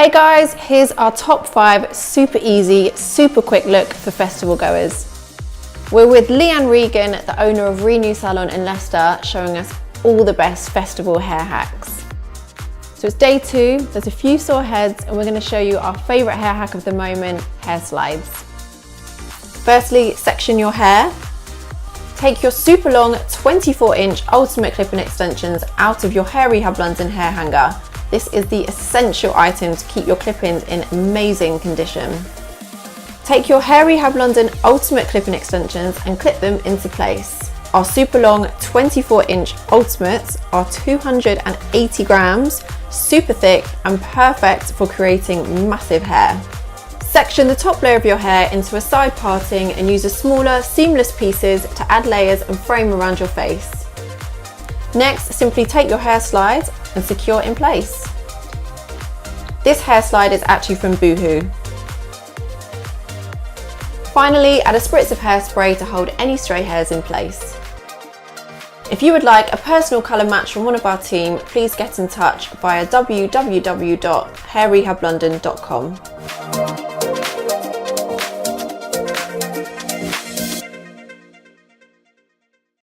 Hey guys, here's our top 5 super easy, super quick look for festival goers. We're with Leighanne Regan, the owner of Remi Salon in Leicester, showing us all the best festival hair hacks. So it's day 2, there's a few sore heads, and we're going to show you our favourite hair hack of the moment, hair slides. Firstly, section your hair. Take your super long 24-inch ultimate clip-in extensions out of your Hair Rehab London hair hanger. This is the essential item to keep your clip-ins in amazing condition. Take your Hair Rehab London ultimate clip-in extensions and clip them into place. Our super long 24-inch ultimates are 280 grams, super thick and perfect for creating massive hair. Section the top layer of your hair into a side parting and use the smaller seamless pieces to add layers and frame around your face. Next, simply take your hair slide and secure in place. This hair slide is actually from Boohoo. Finally, add a spritz of hairspray to hold any stray hairs in place. If you would like a personal colour match from one of our team, please get in touch via www.hairrehablondon.com.